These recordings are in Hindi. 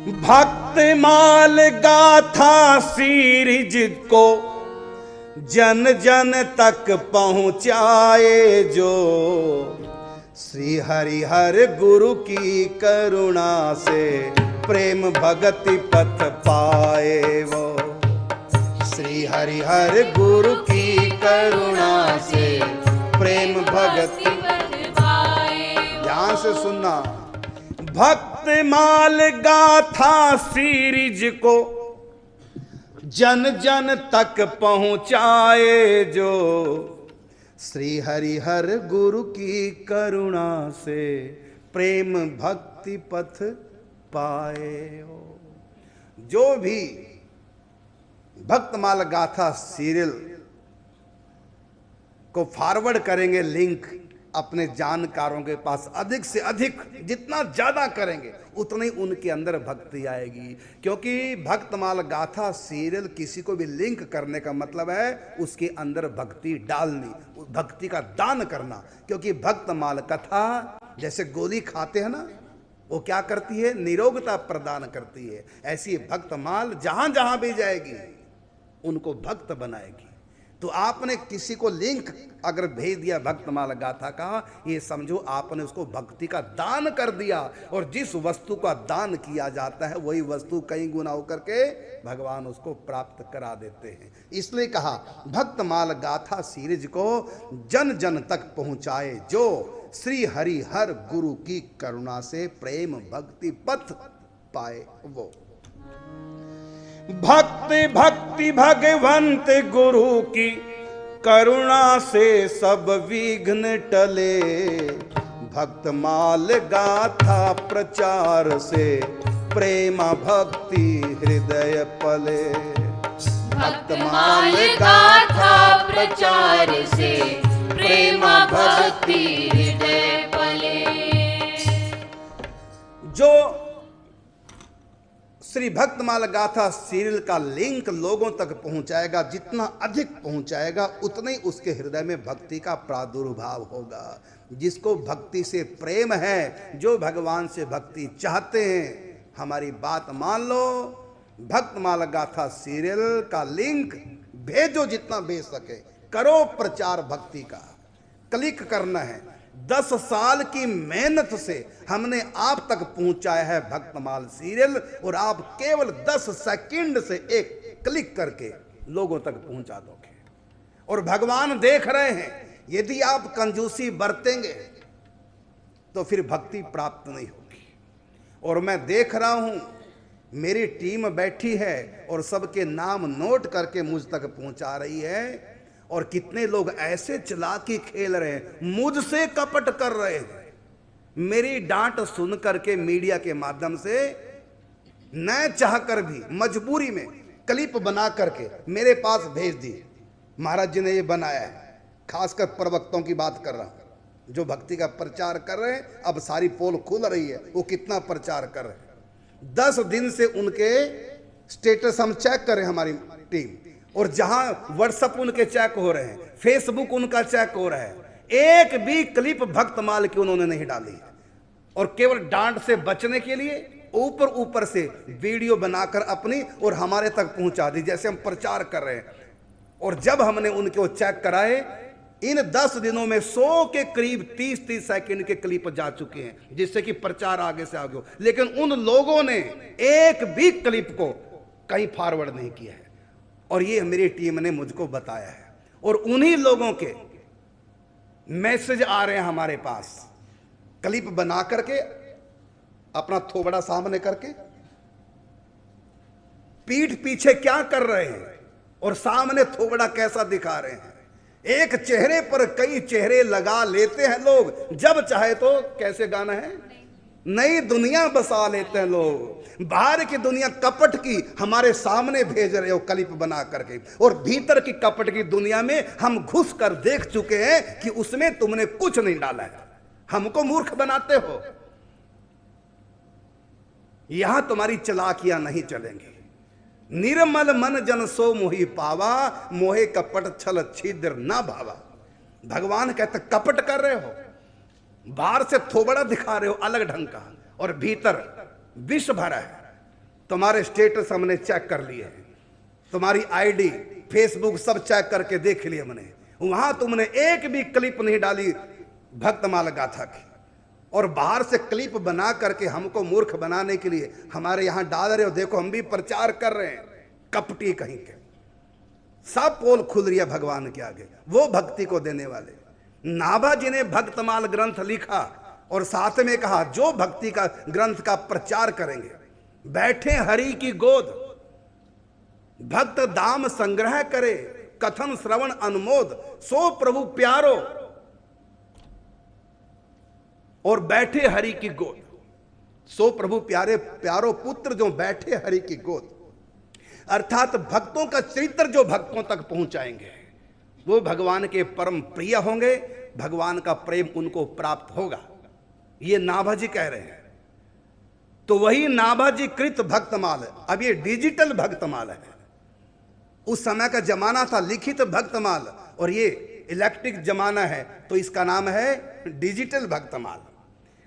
भक्त माल गाथा सीरीज को जन जन तक पहुँचाए जो, श्री हरिहर गुरु की करुणा से प्रेम भगति पथ पाए वो। श्री हरिहर गुरु की करुणा से प्रेम भगति पथ पाए। ध्यान से सुनना, भक्त माल गाथा सीरीज को जन जन तक पहुँचाए जो, श्री हरिहर गुरु की करुणा से प्रेम भक्ति पथ पाए हो। जो भी भक्तमाल गाथा सीरियल को फॉरवर्ड करेंगे लिंक अपने जानकारों के पास, अधिक से अधिक जितना ज्यादा करेंगे उतनी उनके अंदर भक्ति आएगी। क्योंकि भक्तमाल गाथा सीरियल किसी को भी लिंक करने का मतलब है उसके अंदर भक्ति डालनी, भक्ति का दान करना। क्योंकि भक्तमाल कथा जैसे गोली खाते हैं ना, वो क्या करती है, निरोगता प्रदान करती है। ऐसी भक्तमाल जहां जहां भी जाएगी उनको भक्त बनाएगी। तो आपने किसी को लिंक अगर भेज दिया भक्तमाल गाथा का, ये समझो आपने उसको भक्ति का दान कर दिया। और जिस वस्तु का दान किया जाता है वही वस्तु कई गुना होकर के भगवान उसको प्राप्त करा देते हैं। इसलिए कहा भक्तमाल गाथा सीरीज को जन जन तक पहुंचाए जो, श्री हरि हर गुरु की करुणा से प्रेम भक्ति पथ पाए वो। भक्ति भक्ति भगवंत गुरु की करुणा से सब विघ्न टले, भक्तमाल गाथा प्रचार से प्रेमा भक्ति हृदय पले। भक्तमाल गाथा प्रचार से प्रेमा भक्ति हृदय पले। जो श्री भक्तमाल गाथा सीरियल का लिंक लोगों तक पहुंचाएगा, जितना अधिक पहुंचाएगा उतने ही उसके हृदय में भक्ति का प्रादुर्भाव होगा। जिसको भक्ति से प्रेम है, जो भगवान से भक्ति चाहते हैं, हमारी बात मान लो, भक्तमाल गाथा सीरियल का लिंक भेजो, जितना भेज सके करो प्रचार भक्ति का। क्लिक करना है। 10 साल की मेहनत से हमने आप तक पहुंचाया है भक्तमाल सीरियल, और आप केवल 10 सेकंड से एक क्लिक करके लोगों तक पहुंचा दोगे। और भगवान देख रहे हैं, यदि आप कंजूसी बरतेंगे तो फिर भक्ति प्राप्त नहीं होगी। और मैं देख रहा हूं, मेरी टीम बैठी है और सबके नाम नोट करके मुझ तक पहुंचा रही है। और कितने लोग ऐसे चालाकी खेल रहे हैं, मुझसे कपट कर रहे हैं। मेरी डांट सुन करके मीडिया के माध्यम से न चाहकर भी मजबूरी में क्लिप बना करके मेरे पास भेज दी। महाराज जी ने ये बनाया है। खासकर प्रवक्ताओं की बात कर रहा हूं, जो भक्ति का प्रचार कर रहे हैं। अब सारी पोल खुल रही है, वो कितना प्रचार कर रहे हैं। 10 दिन से उनके स्टेटस हम चेक करें, हमारी टीम, और जहां व्हाट्सएप उनके चेक हो रहे हैं, फेसबुक उनका चेक हो रहा है, एक भी क्लिप भक्तमाल की उन्होंने नहीं डाली। और केवल डांट से बचने के लिए ऊपर ऊपर से वीडियो बनाकर अपनी और हमारे तक पहुंचा दी, जैसे हम प्रचार कर रहे हैं। और जब हमने उनके वो चेक कराए, इन 10 दिनों में 100 के करीब 30-30 सेकंड के क्लिप जा चुके हैं, जिससे कि प्रचार आगे से आगे हो। लेकिन उन लोगों ने एक भी क्लिप को कहीं फॉरवर्ड नहीं किया है। और ये मेरी टीम ने मुझको बताया है। और उन्हीं लोगों के मैसेज आ रहे हैं हमारे पास, क्लिप बना करके अपना थोबड़ा सामने करके पीठ पीछे क्या कर रहे हैं और सामने थोबड़ा कैसा दिखा रहे हैं। एक चेहरे पर कई चेहरे लगा लेते हैं लोग, जब चाहे तो कैसे गाना है, नई दुनिया बसा लेते हैं लोग। बाहर की दुनिया कपट की हमारे सामने भेज रहे हो क्लिप बना करके, और भीतर की कपट की दुनिया में हम घुस कर देख चुके हैं कि उसमें तुमने कुछ नहीं डाला है। हमको मूर्ख बनाते हो। यहां तुम्हारी चालाकियां नहीं चलेंगी। निर्मल मन जन सो मोहि पावा, मोहे कपट छल छिद्र ना भावा। भगवान कहते कपट कर रहे हो, बाहर से थोबड़ा दिखा रहे हो अलग ढंग का, और भीतर विष भरा है। तुम्हारे स्टेटस हमने चेक कर लिए हैं, तुम्हारी आईडी फेसबुक सब चेक करके देख लिए हमने, वहां तुमने एक भी क्लिप नहीं डाली भक्तमाल गाथा की, और बाहर से क्लिप बना करके हमको मूर्ख बनाने के लिए हमारे यहां डाल रहे हो। देखो हम भी प्रचार कर रहे हैं, कपटी कहीं के। सब पोल खुल रही है भगवान के आगे, वो भक्ति को देने वाले। नाभा जी ने भक्तमाल ग्रंथ लिखा और साथ में कहा जो भक्ति का ग्रंथ का प्रचार करेंगे, बैठे हरि की गोद, भक्त दाम संग्रह करे, कथन श्रवण अनुमोद, सो प्रभु प्यारो, और बैठे हरि की गोद, सो प्रभु प्यारे प्यारो पुत्र जो बैठे हरि की गोद, अर्थात भक्तों का चरित्र जो भक्तों तक पहुंचाएंगे वो भगवान के परम प्रिय होंगे, भगवान का प्रेम उनको प्राप्त होगा। ये नाभाजी कह रहे हैं। तो वही नाभाजी कृत भक्तमाल, अब ये डिजिटल भक्तमाल है। उस समय का जमाना था लिखित भक्तमाल, और ये इलेक्ट्रिक जमाना है, तो इसका नाम है डिजिटल भक्तमाल।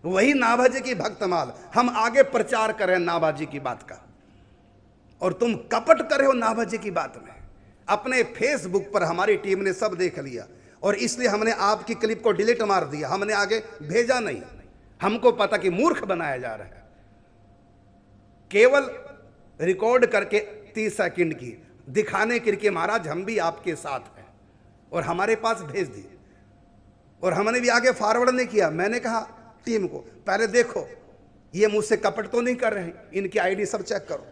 वही नाभाजी की भक्तमाल हम आगे प्रचार करें नाभाजी की बात का, और तुम कपट करे हो नाभाजी की बात में। अपने फेसबुक पर हमारी टीम ने सब देख लिया, और इसलिए हमने आपकी क्लिप को डिलीट मार दिया, हमने आगे भेजा नहीं। हमको पता कि मूर्ख बनाया जा रहा है। केवल रिकॉर्ड करके 30 सेकंड की दिखाने के लिए महाराज हम भी आपके साथ हैं, और हमारे पास भेज दी, और हमने भी आगे फॉरवर्ड नहीं किया। मैंने कहा टीम को पहले देखो ये मुझसे कपट तो नहीं कर रहे हैं, इनकी आईडी सब चेक करो।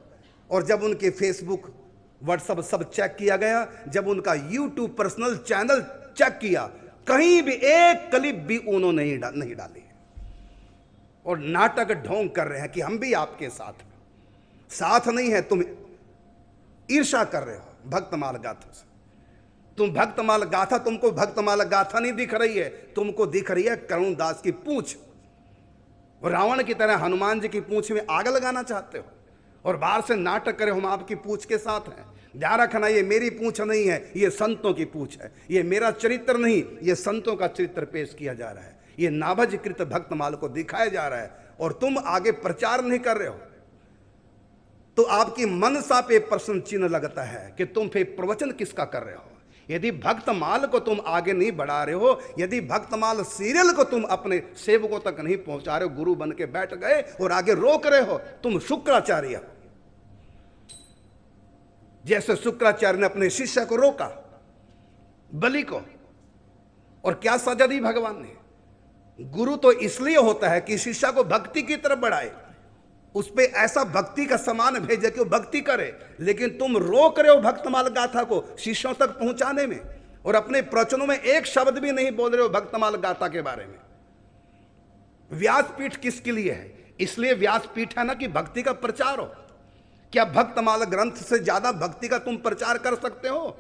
और जब उनके फेसबुक व्हाट्सएप सब चेक किया गया, जब उनका यूट्यूब पर्सनल चैनल चेक किया, कहीं भी एक क्लिप भी उन्होंने नहीं डाली, और नाटक ढोंग कर रहे हैं कि हम भी आपके साथ हैं। साथ नहीं है, तुम ईर्ष्या कर रहे हो भक्तमाल गाथा से। तुम भक्तमाल गाथा, तुमको भक्तमाल गाथा नहीं दिख रही है, तुमको दिख रही है करुणदास की पूंछ। रावण की तरह हनुमान जी की पूंछ में आग लगाना चाहते हो, और बाहर से नाटक करे हम आपकी पूंछ के साथ हैं। ध्यान रखना, ये मेरी पूंछ नहीं है, ये संतों की पूंछ है। ये मेरा चरित्र नहीं, ये संतों का चरित्र पेश किया जा रहा है। ये नाभजकृत भक्तमाल को दिखाया जा रहा है, और तुम आगे प्रचार नहीं कर रहे हो। तो आपकी मनसा पे प्रश्न चिन्ह लगता है कि तुम फिर प्रवचन किसका कर रहे हो। यदि भक्तमाल को तुम आगे नहीं बढ़ा रहे हो, यदि भक्तमाल सीरियल को तुम अपने सेवकों तक नहीं पहुंचा रहे हो, गुरु बन के बैठ गए और आगे रोक रहे हो, तुम शुक्राचार्य हो। जैसे शुक्राचार्य ने अपने शिष्य को रोका, बलि को, और क्या सजा दी भगवान ने। गुरु तो इसलिए होता है कि शिष्य को भक्ति की तरफ बढ़ाए, उस पे ऐसा भक्ति का समान भेजे कि वो भक्ति करे। लेकिन तुम रोक रहे हो भक्तमाल गाथा को शिष्यों तक पहुंचाने में, और अपने प्रवचनों में एक शब्द भी नहीं बोल रहे हो भक्तमाल गाथा के बारे में। व्यासपीठ किसके लिए है? इसलिए व्यासपीठ है ना कि भक्ति का प्रचार हो। क्या भक्तमाल ग्रंथ से ज्यादा भक्ति का तुम प्रचार कर सकते हो?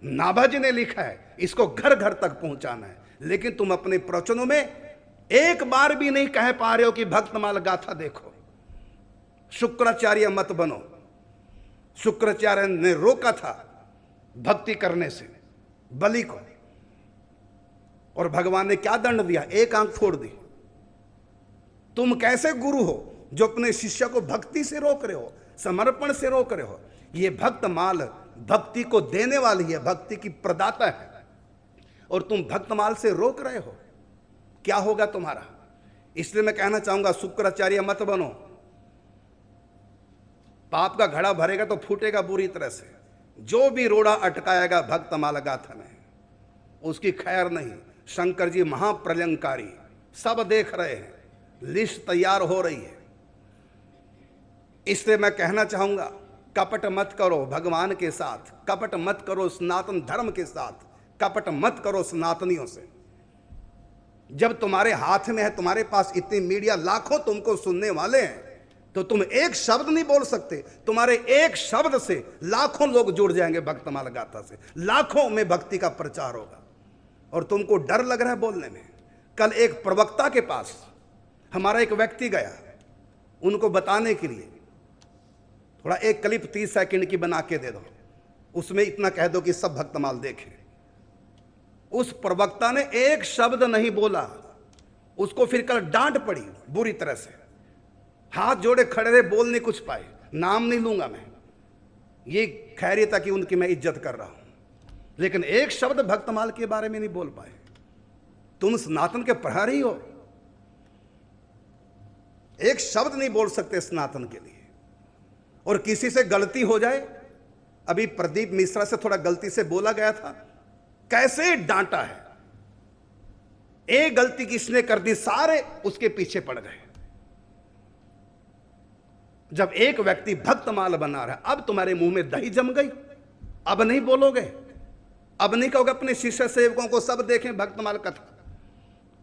नाभाजी ने लिखा है इसको घर घर तक पहुंचाना है, लेकिन तुम अपने प्रवचनों में एक बार भी नहीं कह पा रहे हो कि भक्तमाल गाथा देखो। शुक्राचार्य मत बनो। शुक्राचार्य ने रोका था भक्ति करने से बलि को, और भगवान ने क्या दंड दिया? एक आंख फोड़ दी। तुम कैसे गुरु हो जो अपने शिष्य को भक्ति से रोक रहे हो, समर्पण से रोक रहे हो? ये भक्तमाल भक्ति को देने वाली है, भक्ति की प्रदाता है, और तुम भक्तमाल से रोक रहे हो। क्या होगा तुम्हारा? इसलिए मैं कहना चाहूंगा शुक्राचार्य मत बनो। पाप का घड़ा भरेगा तो फूटेगा बुरी तरह से। जो भी रोड़ा अटकाएगा भक्तमाल गाथा में, उसकी खैर नहीं। शंकर जी महाप्रलयंकारी, सब देख रहे हैं, लिस्ट तैयार हो रही है। इसलिए मैं कहना चाहूंगा कपट मत करो भगवान के साथ, कपट मत करो सनातन धर्म के साथ, कपट मत करो सनातनियों से। जब तुम्हारे हाथ में है, तुम्हारे पास इतनी मीडिया, लाखों तुमको सुनने वाले हैं, तो तुम एक शब्द नहीं बोल सकते। तुम्हारे एक शब्द से लाखों लोग जुड़ जाएंगे भक्तमाल गाथा से, लाखों में भक्ति का प्रचार होगा, और तुमको डर लग रहा है बोलने में। कल एक प्रवक्ता के पास हमारा एक व्यक्ति गया, उनको बताने के लिए थोड़ा एक क्लिप 30 सेकंड की बना के दे दो, उसमें इतना कह दो कि सब भक्तमाल देखें। उस प्रवक्ता ने एक शब्द नहीं बोला, उसको फिर कल डांट पड़ी बुरी तरह से। हाथ जोड़े खड़े रहे, बोल नहीं कुछ पाए। नाम नहीं लूंगा मैं, ये खैरियत कि उनकी मैं इज्जत कर रहा हूं, लेकिन एक शब्द भक्तमाल के बारे में नहीं बोल पाए। तुम सनातन के प्रहरी हो, एक शब्द नहीं बोल सकते सनातन के लिए। और किसी से गलती हो जाए, अभी प्रदीप मिश्रा से थोड़ा गलती से बोला गया था, कैसे डांटा है। एक गलती किसने कर दी, सारे उसके पीछे पड़ गए। जब एक व्यक्ति भक्तमाल बना रहा है, अब तुम्हारे मुंह में दही जम गई, अब नहीं बोलोगे, अब नहीं कहोगे अपने शिष्य सेवकों को सब देखें भक्तमाल कथा।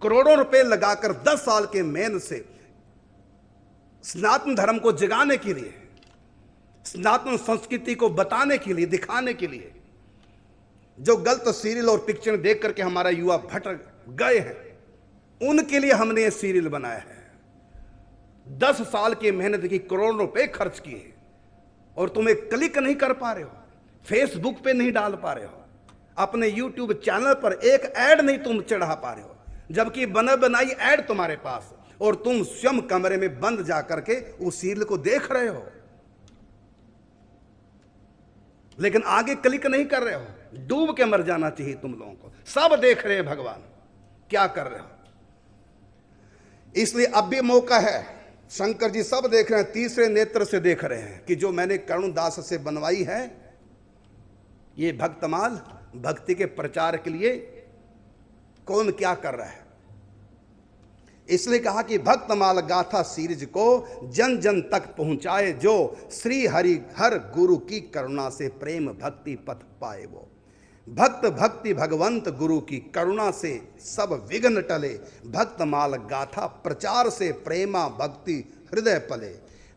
करोड़ों रुपए लगाकर 10 साल के मेहनत से सनातन धर्म को जगाने के लिए, सनातन संस्कृति को बताने के लिए, दिखाने के लिए, जो गलत सीरियल और पिक्चर देख करके हमारा युवा भटक गए हैं, उनके लिए हमने ये सीरियल बनाया है। 10 साल की मेहनत की, करोड़ों रुपए खर्च किए, और तुम एक क्लिक नहीं कर पा रहे हो, फेसबुक पे नहीं डाल पा रहे हो, अपने यूट्यूब चैनल पर एक ऐड नहीं तुम चढ़ा पा रहे हो, जबकि बना बनाई ऐड तुम्हारे पास, और तुम स्वयं कमरे में बंद जा करके उस सीरियल को देख रहे हो, लेकिन आगे क्लिक नहीं कर रहे हो। डूब के मर जाना चाहिए तुम लोगों को। सब देख रहे हैं भगवान क्या कर रहे हो, इसलिए अब भी मौका है। शंकर जी सब देख रहे हैं, तीसरे नेत्र से देख रहे हैं कि जो मैंने करुणदास से बनवाई है, ये भक्तमाल भक्ति के प्रचार के लिए कौन क्या कर रहा है। इसलिए कहा कि भक्तमाल गाथा सीरीज को जन जन तक पहुंचाए, जो श्री हरि हर गुरु की करुणा से प्रेम भक्ति पथ पाए। वो भक्त भक्ति भगवंत गुरु की करुणा से सब विघ्न टले, भक्तमाल गाथा प्रचार से प्रेमा भक्ति हृदय पले।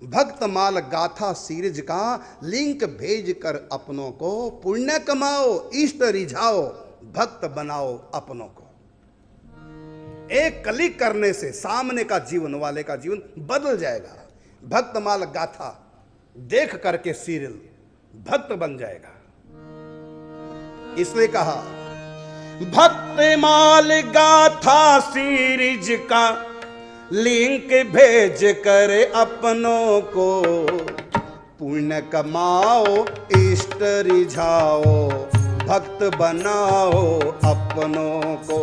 भक्तमाल गाथा सीरीज का लिंक भेज कर अपनों को पुण्य कमाओ, इष्ट रिझाओ, भक्त बनाओ अपनों को। एक क्लिक करने से सामने का जीवन वाले का जीवन बदल जाएगा। भक्तमाल गाथा देख करके सीरियल भक्त बन जाएगा। इसलिए कहा भक्तमाल गाथा सीरीज का लिंक भेज कर अपनों को पुण्य कमाओ, इष्ट रिझाओ, भक्त बनाओ अपनों को।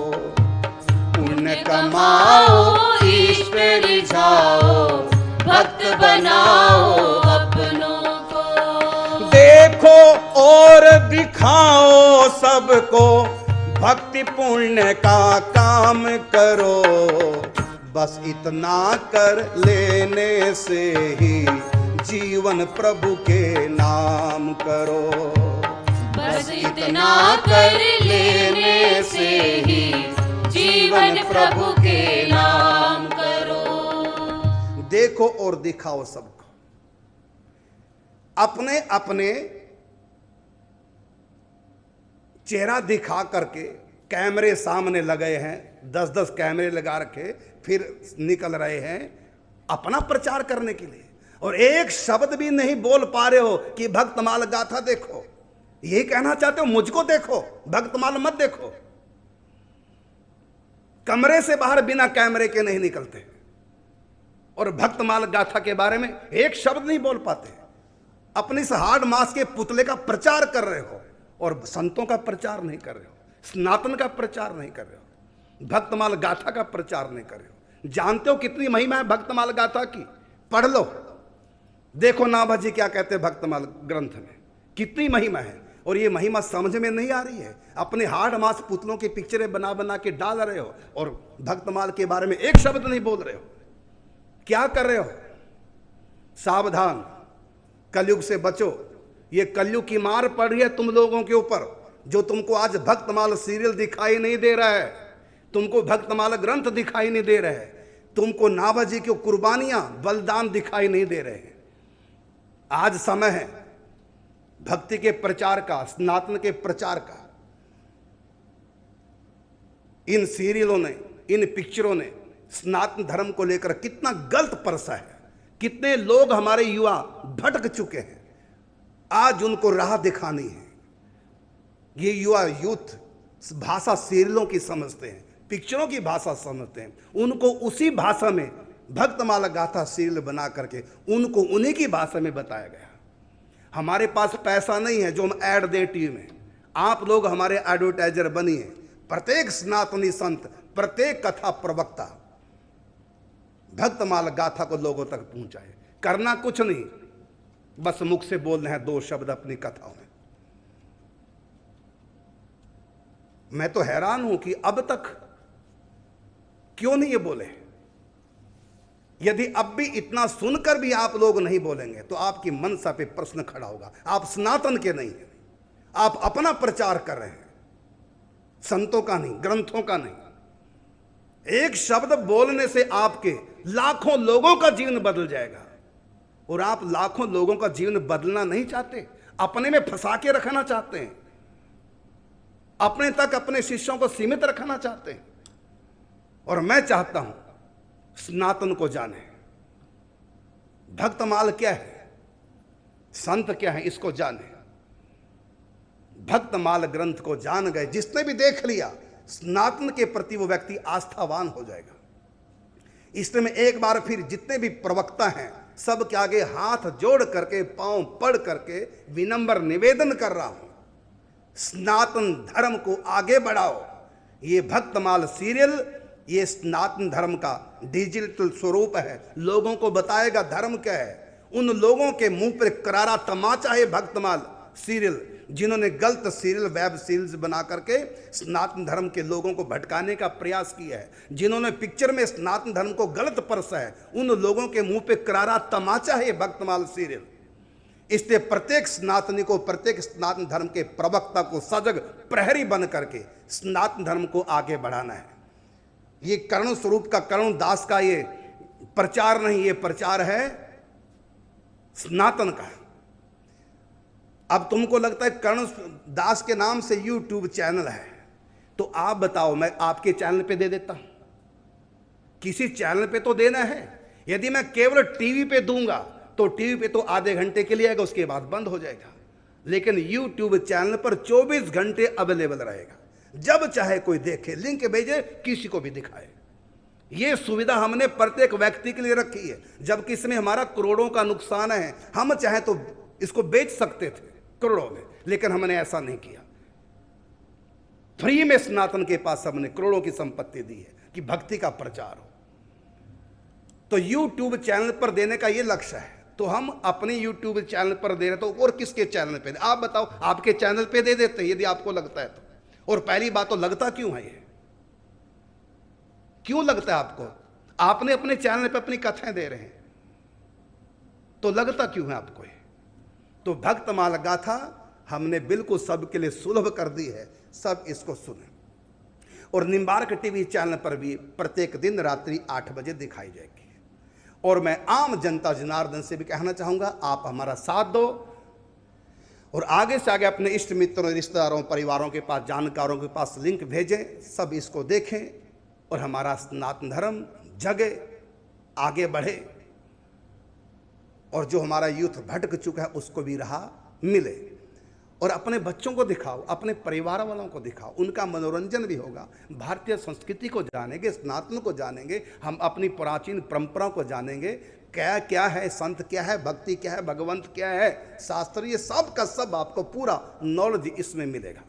पुण्य कमाओ, इष्ट रिझाओ, भक्त बनाओ अपनों को। देखो और दिखाओ सबको, भक्ति पुण्य का काम करो, बस इतना कर लेने से ही जीवन प्रभु के नाम करो। बस इतना कर लेने से ही जीवन प्रभु के नाम करो। देखो और दिखाओ सबको। अपने अपने चेहरा दिखा करके कैमरे सामने लगे हैं, 10-10 कैमरे लगा रखे, फिर निकल रहे हैं अपना प्रचार करने के लिए, और एक शब्द भी नहीं बोल पा रहे हो कि भक्तमाल गाथा देखो। यही कहना चाहते हो मुझको देखो, भक्तमाल मत देखो। कमरे से बाहर बिना कैमरे के नहीं निकलते, और भक्तमाल गाथा के बारे में एक शब्द नहीं बोल पाते। अपने इस हार्ड मास के पुतले का प्रचार कर रहे हो, और संतों का प्रचार नहीं कर रहे हो, सनातन का प्रचार नहीं कर रहे हो, भक्तमाल गाथा का प्रचार नहीं कर रहे हो। जानते हो कितनी महिमा है भक्तमाल गाथा की? पढ़ लो, देखो नाभाजी क्या कहते हैं भक्तमाल ग्रंथ में, कितनी महिमा है। और ये महिमा समझ में नहीं आ रही है, अपने हार्ड मास पुतलों की पिक्चरें बना बना के डाल रहे हो, और भक्तमाल के बारे में एक शब्द नहीं बोल रहे हो। क्या कर रहे हो? सावधान, कलयुग से बचो। ये कलयुग की मार पड़ रही है तुम लोगों के ऊपर, जो तुमको आज भक्तमाल सीरियल दिखाई नहीं दे रहा है, तुमको भक्तमाल ग्रंथ दिखाई नहीं दे रहे हैं, तुमको नाभाजी की कुर्बानियां बलिदान दिखाई नहीं दे रहे हैं। आज समय है भक्ति के प्रचार का, सनातन के प्रचार का। इन सीरियलों ने, इन पिक्चरों ने सनातन धर्म को लेकर कितना गलत परसा है, कितने लोग हमारे युवा भटक चुके हैं। आज उनको राह दिखानी है। ये युवा यूथ भाषा सीरियलों की समझते हैं, पिक्चरों की भाषा समझते हैं, उनको उसी भाषा में भक्तमाला गाथा सीरियल बना करके उनको उन्हीं की भाषा में बताया गया। हमारे पास पैसा नहीं है जो हम ऐड दें टीवी में, आप लोग हमारे एडवर्टाइजर बनिए। प्रत्येक सनातनी संत, प्रत्येक कथा प्रवक्ता भक्तमाला गाथा को लोगों तक पहुंचाए। करना कुछ नहीं, बस मुख से बोलना है 2 शब्द अपनी कथाओं में। मैं तो हैरान हूं कि अब तक क्यों नहीं ये बोले। यदि अब भी इतना सुनकर भी आप लोग नहीं बोलेंगे तो आपकी मनसा पे प्रश्न खड़ा होगा। आप सनातन के नहीं हैं, आप अपना प्रचार कर रहे हैं, संतों का नहीं, ग्रंथों का नहीं। एक शब्द बोलने से आपके लाखों लोगों का जीवन बदल जाएगा। और आप लाखों लोगों का जीवन बदलना नहीं चाहते, अपने में फंसा के रखना चाहते हैं, अपने तक अपने शिष्यों को सीमित रखना चाहते हैं। और मैं चाहता हूं सनातन को जाने, भक्तमाल क्या है, संत क्या है, इसको जाने। भक्तमाल ग्रंथ को जान गए, जिसने भी देख लिया, सनातन के प्रति वो व्यक्ति आस्थावान हो जाएगा। इसलिए मैं एक बार फिर जितने भी प्रवक्ता हैं सबके आगे हाथ जोड़ करके, पांव पड़ करके विनम्र निवेदन कर रहा हूं, सनातन धर्म को आगे बढ़ाओ। ये भक्तमाल सीरियल ये सनातन धर्म का डिजिटल स्वरूप है, लोगों को बताएगा धर्म क्या है। उन लोगों के मुंह पर करारा तमाचा है भक्तमाल सीरियल, जिन्होंने गलत सीरियल, वेब सीरीज बना करके सनातन धर्म के लोगों को भटकाने का प्रयास किया है, जिन्होंने पिक्चर में सनातन धर्म को गलत परसा है, उन लोगों के मुंह पे करारा तमाचा है भक्तमाल सीरियल। इसलिए प्रत्येक सनातनी को, प्रत्येक सनातन धर्म के प्रवक्ता को सजग प्रहरी बन करके सनातन धर्म को आगे बढ़ाना है। ये करुण स्वरूप का, करुण दास का ये प्रचार नहीं, ये प्रचार है सनातन का। अब तुमको लगता है करुण दास के नाम से यूट्यूब चैनल है, तो आप बताओ मैं आपके चैनल पे दे देता हूं, किसी चैनल पे तो देना है। यदि मैं केवल टीवी पे दूंगा तो टीवी पे तो आधे घंटे के लिए आएगा, उसके बाद बंद हो जाएगा। लेकिन यूट्यूब चैनल पर 24 घंटे अवेलेबल रहेगा, जब चाहे कोई देखे, लिंक भेजे, किसी को भी दिखाए। ये सुविधा हमने प्रत्येक व्यक्ति के लिए रखी है, जबकि इसमें हमारा करोड़ों का नुकसान है। हम चाहे तो इसको बेच सकते थे करोड़ों में, लेकिन हमने ऐसा नहीं किया। फ्री में सनातन के पास हमने करोड़ों की संपत्ति दी है कि भक्ति का प्रचार हो। तो यूट्यूब चैनल पर देने का ये लक्ष्य है, तो हम अपने यूट्यूब चैनल पर दे रहे तो और किसके चैनल पे? आप बताओ, आपके चैनल पे दे देते हैं यदि आपको लगता है तो। और पहली बात तो लगता क्यों है, ये क्यों लगता है आपको? आपने अपने चैनल पे अपनी कथाएं दे रहे हैं, तो लगता क्यों है आपको ये? तो भक्तमाल गाथा हमने बिल्कुल सबके लिए सुलभ कर दी है, सब इसको सुने। और निम्बार्क टीवी चैनल पर भी प्रत्येक दिन रात्रि 8 बजे दिखाई जाएगी। और मैं आम जनता जनार्दन से भी कहना चाहूंगा, आप हमारा साथ दो और आगे से आगे अपने इष्ट मित्रों, रिश्तेदारों, परिवारों के पास, जानकारों के पास लिंक भेजें, सब इसको देखें और हमारा सनातन धर्म जगे, आगे बढ़े। और जो हमारा यूथ भटक चुका है उसको भी राह मिले। और अपने बच्चों को दिखाओ, अपने परिवार वालों को दिखाओ, उनका मनोरंजन भी होगा। भारतीय संस्कृति को जानेंगे, सनातन को जानेंगे, हम अपनी प्राचीन परंपराओं को जानेंगे, क्या क्या है, संत क्या है, भक्ति क्या है, भगवंत क्या है, शास्त्र, ये सब का सब आपको पूरा नॉलेज इसमें मिलेगा।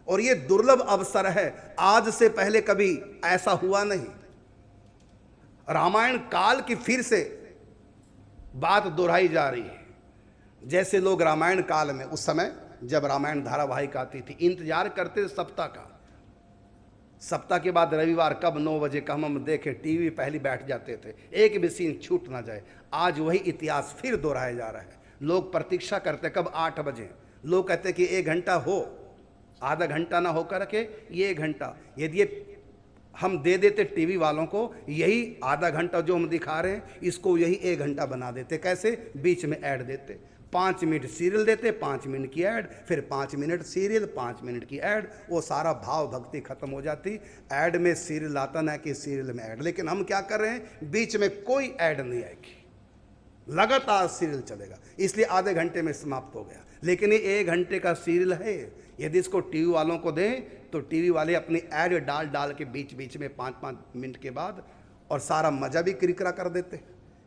और ये दुर्लभ अवसर है, आज से पहले कभी ऐसा हुआ नहीं। रामायण काल की फिर से बात दोहराई जा रही है। जैसे लोग रामायण काल में, उस समय जब रामायण धारावाहिक आती थी, इंतजार करते थे सप्ताह का, सप्ताह के बाद रविवार कब 9 बजे का हम देखें, टीवी पहले बैठ जाते थे, एक भी सीन छूट ना जाए। आज वही इतिहास फिर दोहराया जा रहा है। लोग प्रतीक्षा करते कब 8 बजे, लोग कहते कि 1 घंटा हो, आधा घंटा ना होकर के ये 1 घंटा, यदि ये हम दे देते टीवी वालों को, यही आधा घंटा जो हम दिखा रहे हैं इसको यही 1 घंटा बना देते। कैसे? बीच में ऐड देते, 5 मिनट सीरियल देते, 5 मिनट की ऐड, फिर 5 मिनट सीरियल, 5 मिनट की ऐड, वो सारा भाव भक्ति खत्म हो जाती। ऐड में सीरियल आता ना कि सीरियल में ऐड। लेकिन हम क्या कर रहे हैं, बीच में कोई ऐड नहीं आएगी, लगातार सीरियल चलेगा, इसलिए आधे घंटे में समाप्त हो गया। लेकिन ये 1 घंटे का सीरियल है, यदि इसको टीवी वालों को दें तो टीवी वाले अपनी ऐड डाल डाल के बीच बीच में 5-5 मिनट के बाद और सारा मजा भी किरकिरा कर देते,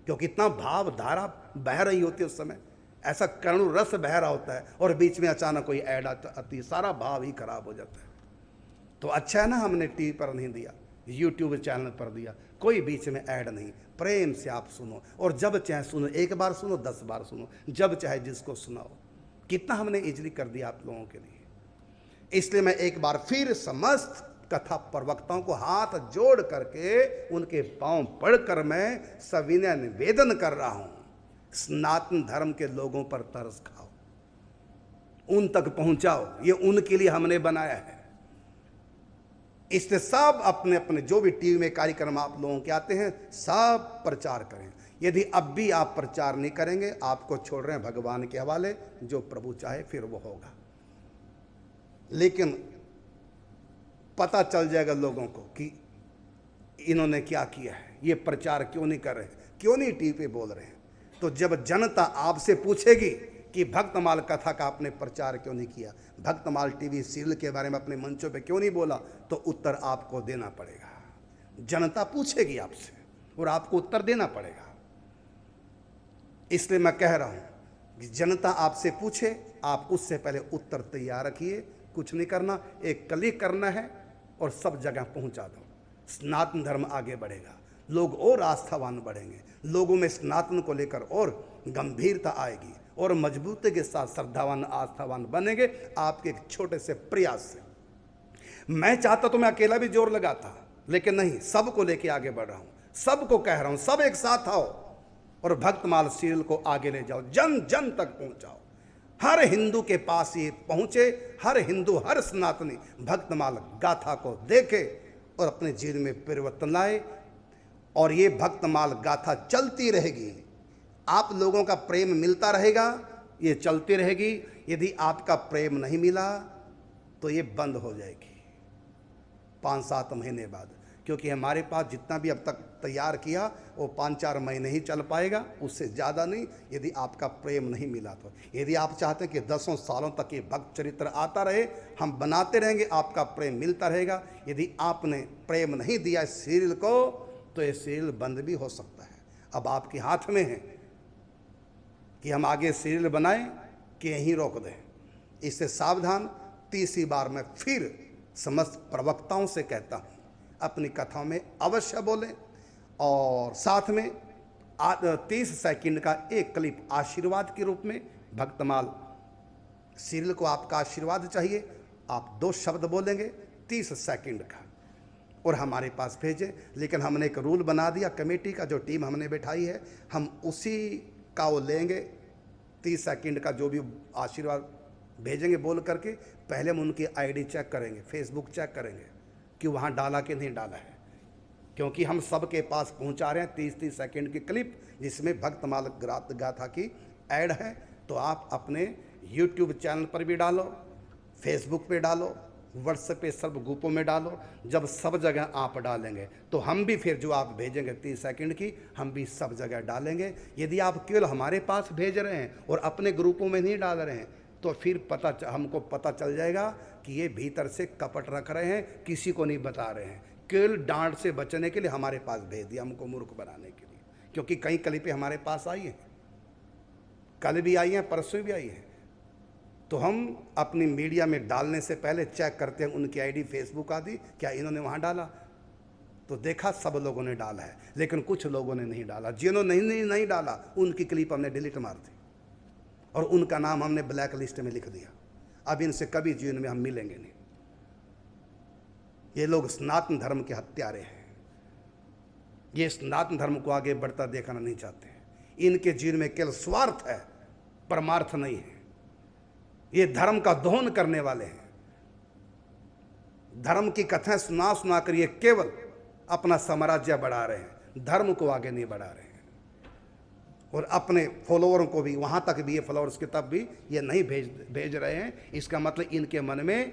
क्योंकि इतना भाव धारा बह रही होती है उस समय, ऐसा करुण रस बह रहा होता है और बीच में अचानक कोई ऐड आती है, सारा भाव ही खराब हो जाता है। तो अच्छा है ना हमने टीवी पर नहीं दिया, यूट्यूब चैनल पर दिया, कोई बीच में ऐड नहीं, प्रेम से आप सुनो और जब चाहे सुनो, एक बार सुनो 10 बार सुनो, जब चाहे जिसको सुनाओ। कितना हमने इजली कर दिया आप लोगों के लिए। इसलिए मैं एक बार फिर समस्त कथा प्रवक्ताओं को हाथ जोड़ करके उनके पांव पड़कर मैं सविनय निवेदन कर रहा हूं, सनातन धर्म के लोगों पर तरस खाओ, उन तक पहुंचाओ, ये उनके लिए हमने बनाया है। इसलिए सब अपने अपने जो भी टीवी में कार्यक्रम आप लोगों के आते हैं सब प्रचार करें। यदि अब भी आप प्रचार नहीं करेंगे, आपको छोड़ रहे हैं भगवान के हवाले, जो प्रभु चाहे फिर वो होगा। लेकिन पता चल जाएगा लोगों को कि इन्होंने क्या किया है, ये प्रचार क्यों नहीं कर रहे, क्यों नहीं टीवी पे बोल रहे हैं। तो जब जनता आपसे पूछेगी कि भक्तमाल कथा का आपने प्रचार क्यों नहीं किया, भक्तमाल टीवी सीरियल के बारे में अपने मंचों पे क्यों नहीं बोला, तो उत्तर आपको देना पड़ेगा। जनता पूछेगी आपसे और आपको उत्तर देना पड़ेगा। इसलिए मैं कह रहा हूं कि जनता आपसे पूछे, आप उससे पहले उत्तर तैयार रखिए। कुछ नहीं करना, एक क्लिक करना है और सब जगह पहुंचा दो। सनातन धर्म आगे बढ़ेगा, लोग और आस्थावान बढ़ेंगे, लोगों में सनातन को लेकर और गंभीरता आएगी और मजबूती के साथ श्रद्धावान आस्थावान बनेंगे आपके एक छोटे से प्रयास से। मैं चाहता तो मैं अकेला भी जोर लगाता, लेकिन नहीं, सबको लेके आगे बढ़ रहा हूं, सबको कह रहा हूं, सब एक साथ आओ और भक्तमाल सीरियल को आगे ले जाओ, जन जन तक पहुंचाओ, हर हिंदू के पास ये पहुंचे, हर हिंदू, हर सनातनी भक्तमाल गाथा को देखे और अपने जीवन में परिवर्तन लाए। और ये भक्तमाल गाथा चलती रहेगी, आप लोगों का प्रेम मिलता रहेगा, ये चलती रहेगी। यदि आपका प्रेम नहीं मिला तो ये बंद हो जाएगी 5-7 महीने बाद, क्योंकि हमारे पास जितना भी अब तक तैयार किया वो 5-4 महीने ही चल पाएगा, उससे ज़्यादा नहीं, यदि आपका प्रेम नहीं मिला तो। यदि आप चाहते हैं कि 10 सालों तक ये भक्त चरित्र आता रहे, हम बनाते रहेंगे, आपका प्रेम मिलता रहेगा। यदि आपने प्रेम नहीं दिया इस सीरियल को तो ये सीरियल बंद भी हो सकता है। अब आपके हाथ में है कि हम आगे सीरियल बनाएं कि यहीं रोक दें। इससे सावधान। तीसरी बार मैं फिर समस्त प्रवक्ताओं से कहता हूँ, अपनी कथाओं में अवश्य बोलें और साथ में 30 सेकंड का एक क्लिप आशीर्वाद के रूप में, भक्तमाल सीरियल को आपका आशीर्वाद चाहिए, आप 2 शब्द बोलेंगे 30 सेकंड का और हमारे पास भेजें। लेकिन हमने एक रूल बना दिया, कमेटी का जो टीम हमने बैठाई है, हम उसी का वो लेंगे, 30 सेकंड का जो भी आशीर्वाद भेजेंगे बोल करके, पहले हम उनकी आईडी चेक करेंगे, फेसबुक चेक करेंगे कि वहाँ डाला कि नहीं डाला है, क्योंकि हम सबके पास पहुँचा रहे हैं 30-30 सेकंड की क्लिप जिसमें भक्तमाल गाथा की ऐड है। तो आप अपने यूट्यूब चैनल पर भी डालो, फेसबुक पे डालो, व्हाट्सएप पे सब ग्रुपों में डालो। जब सब जगह आप डालेंगे तो हम भी फिर जो आप भेजेंगे 30 सेकंड की, हम भी सब जगह डालेंगे। यदि आप केवल हमारे पास भेज रहे हैं और अपने ग्रुपों में नहीं डाल रहे हैं तो फिर हमको पता चल जाएगा कि ये भीतर से कपट रख रहे हैं, किसी को नहीं बता रहे हैं, केवल डांट से बचने के लिए हमारे पास भेज दिया, हमको मूर्ख बनाने के लिए। क्योंकि कई क्लिपें हमारे पास आई हैं, कल भी आई हैं, परसों भी आई हैं। तो हम अपनी मीडिया में डालने से पहले चेक करते हैं उनकी आईडी फेसबुक आदि, क्या इन्होंने वहाँ डाला, तो देखा सब लोगों ने डाला है, लेकिन कुछ लोगों ने नहीं डाला। जिन्होंने नहीं डाला उनकी क्लिप हमने डिलीट मार दी और उनका नाम हमने ब्लैक लिस्ट में लिख दिया। अब इनसे कभी जीवन में हम मिलेंगे नहीं। ये लोग सनातन धर्म के हत्यारे हैं, ये सनातन धर्म को आगे बढ़ता देखना नहीं चाहते हैं। इनके जीवन में केवल स्वार्थ है, परमार्थ नहीं है। ये धर्म का दोहन करने वाले हैं। धर्म की कथाएं सुना कर ये केवल अपना साम्राज्य बढ़ा रहे हैं, धर्म को आगे नहीं बढ़ा रहे हैं। और अपने फॉलोअरों को भी, वहाँ तक भी ये फॉलोअर्स के तब भी ये नहीं भेज रहे हैं। इसका मतलब इनके मन में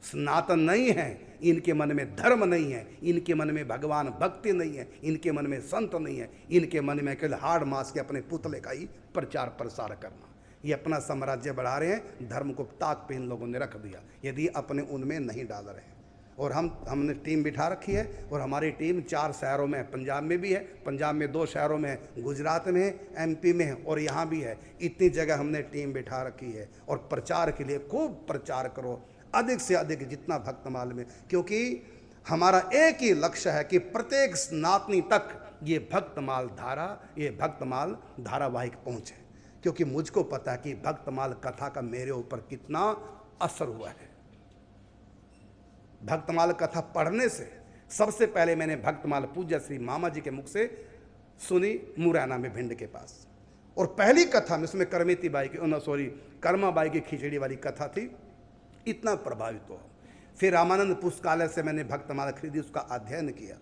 सनातन नहीं है, इनके मन में धर्म नहीं है, इनके मन में भगवान भक्ति नहीं है, इनके मन में संत नहीं है, इनके मन में केवल हाड़ मास के अपने पुतले का ही प्रचार प्रसार करना। ये अपना साम्राज्य बढ़ा रहे हैं, धर्म को ताक पे इन लोगों ने रख दिया, यदि अपने उनमें नहीं डाल रहे हैं। और हमने टीम बिठा रखी है, और हमारी टीम 4 शहरों में है। पंजाब में भी है, पंजाब में 2 शहरों में है, गुजरात में है, एमपी में है, और यहाँ भी है। इतनी जगह हमने टीम बिठा रखी है। और प्रचार के लिए खूब प्रचार करो, अधिक से अधिक जितना भक्तमाल में, क्योंकि हमारा एक ही लक्ष्य है कि प्रत्येक स्नातनी तक ये भक्तमाल धारा, ये भक्तमाल धारावाहिक पहुँचे। क्योंकि मुझको पता है कि भक्तमाल कथा का मेरे ऊपर कितना असर हुआ है। भक्तमाल कथा पढ़ने से सबसे पहले मैंने भक्तमाल पूज्य श्री मामा जी के मुख से सुनी, मुरैना में भिंड के पास। और पहली कथा में उसमें करमेती बाई की कर्मा बाई की खिचड़ी वाली कथा थी। इतना प्रभावित हुआ। फिर रामानंद पुस्तकालय से मैंने भक्तमाल खरीदी, उसका अध्ययन किया।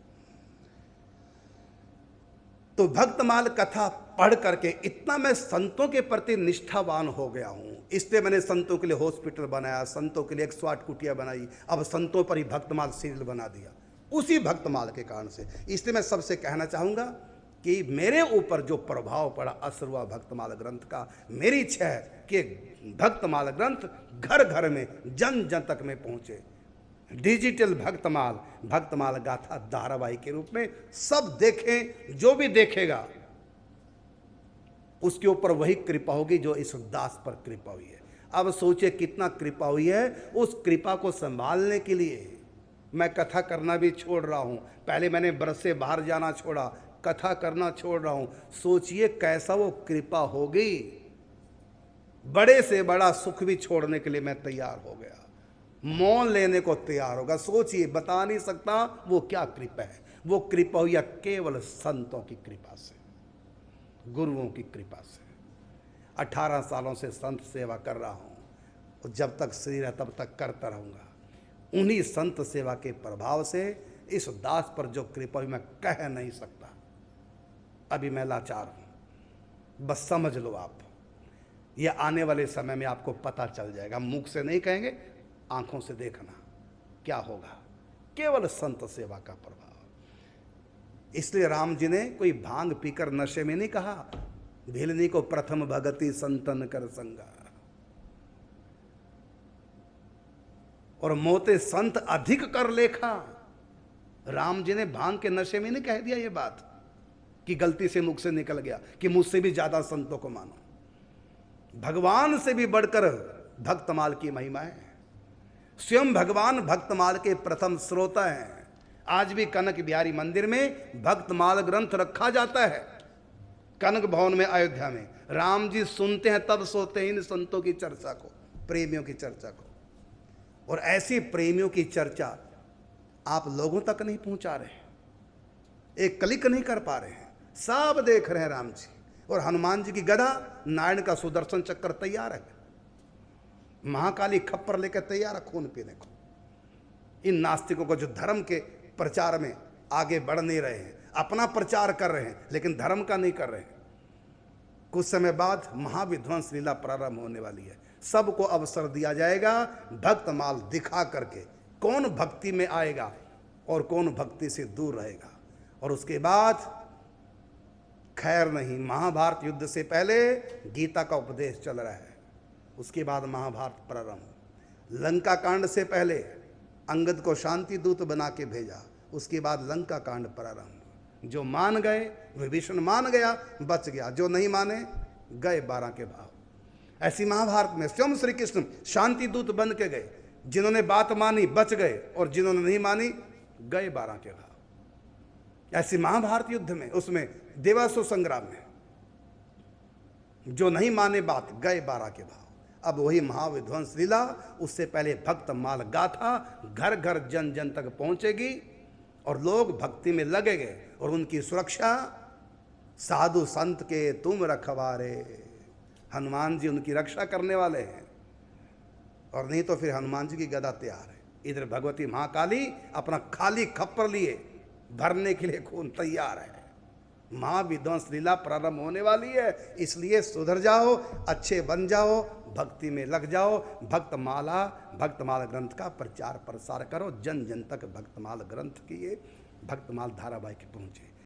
तो भक्तमाल कथा पढ़ करके इतना मैं संतों के प्रति निष्ठावान हो गया हूं। इसलिए मैंने संतों के लिए हॉस्पिटल बनाया, संतों के लिए 108 कुटिया बनाई, अब संतों पर ही भक्तमाल सीरियल बना दिया, उसी भक्तमाल के कारण से। इसलिए मैं सबसे कहना चाहूँगा कि मेरे ऊपर जो प्रभाव पड़ा, असर हुआ भक्तमाल ग्रंथ का। मेरी इच्छा है कि भक्तमाल ग्रंथ घर घर में, जन जन तक में पहुँचे। डिजिटल भक्तमाल, भक्तमाल गाथा धारावाहिक के रूप में सब देखें। जो भी देखेगा उसके ऊपर वही कृपा होगी जो इस दास पर कृपा हुई है। अब सोचिए कितना कृपा हुई है। उस कृपा को संभालने के लिए मैं कथा करना भी छोड़ रहा हूं। पहले मैंने ब्रज से बाहर जाना छोड़ा, कथा करना छोड़ रहा हूं। सोचिए कैसा वो कृपा होगी। बड़े से बड़ा सुख भी छोड़ने के लिए मैं तैयार हो गया, मौन लेने को तैयार होगा। सोचिए, बता नहीं सकता वो क्या कृपा है। वो कृपा हुई केवल संतों की कृपा से, गुरुओं की कृपा से। 18 सालों से संत सेवा कर रहा हूं, और जब तक शरीर है तब तक करता रहूंगा। उन्हीं संत सेवा के प्रभाव से इस दास पर जो कृपा हुई मैं कह नहीं सकता। अभी मैं लाचार हूं, बस समझ लो आप। यह आने वाले समय में आपको पता चल जाएगा। मुख से नहीं कहेंगे, आंखों से देखना क्या होगा। केवल संत सेवा का प्रभाव। इसलिए राम जी ने कोई भांग पीकर नशे में नहीं कहा, भिलनी को प्रथम भगति संतन कर संगा। और मोते संत अधिक कर लेखा। राम जी ने भांग के नशे में नहीं कह दिया ये बात कि गलती से मुख से निकल गया कि मुझसे भी ज्यादा संतों को मानो। भगवान से भी बढ़कर भक्तमाल की महिमा है। स्वयं भगवान भक्तमाल के प्रथम श्रोता हैं। आज भी कनक बिहारी मंदिर में भक्तमाल ग्रंथ रखा जाता है। कनक भवन में अयोध्या में राम जी सुनते हैं तब सोते हैं इन संतों की चर्चा को, प्रेमियों की चर्चा को। और ऐसी प्रेमियों की चर्चा आप लोगों तक नहीं पहुंचा रहे, एक क्लिक नहीं कर पा रहे हैं। सब देख रहे हैं राम जी और हनुमान जी की गदा, नारायण का सुदर्शन चक्र तैयार है, महाकाली खप्पर लेकर तैयार है खून पीने को। इन नास्तिकों को जो धर्म के प्रचार में आगे बढ़ नहीं रहे हैं, अपना प्रचार कर रहे हैं लेकिन धर्म का नहीं कर रहे हैं। कुछ समय बाद महाविध्वंस लीला प्रारंभ होने वाली है। सबको अवसर दिया जाएगा भक्तमाल दिखा करके, कौन भक्ति में आएगा और कौन भक्ति से दूर रहेगा। और उसके बाद खैर नहीं, महाभारत युद्ध से पहले गीता का उपदेश चल रहा है, उसके बाद महाभारत प्रारंभ। लंका कांड से पहले अंगद को शांति दूत बना के भेजा, उसके बाद लंका कांड प्रारंभ। जो मान गए, विभीषण मान गया बच गया, जो नहीं माने गए 12 के भाव। ऐसी महाभारत में स्वयं श्री कृष्ण शांति दूत बन के गए, जिन्होंने बात मानी बच गए और जिन्होंने नहीं मानी गए 12 के भाव। ऐसी महाभारत युद्ध में, उसमें देवासुर संग्राम में जो नहीं माने बात गए 12 के भाव। अब वही महाविध्वंस लीला, उससे पहले भक्तमाल गाथा घर घर जन जन तक पहुंचेगी और लोग भक्ति में लगेंगे। और उनकी सुरक्षा साधु संत के तुम रखवारे, हनुमान जी उनकी रक्षा करने वाले हैं। और नहीं तो फिर हनुमान जी की गदा तैयार है, इधर भगवती महाकाली अपना खाली खप्पर लिए भरने के लिए खून तैयार है। महाविध्वंस लीला प्रारंभ होने वाली है, इसलिए सुधर जाओ, अच्छे बन जाओ, भक्ति में लग जाओ। भक्तमाल ग्रंथ का प्रचार प्रसार करो, जन जन तक भक्तमाल ग्रंथ की ये भक्तमाल धारावाहिक पहुंचे।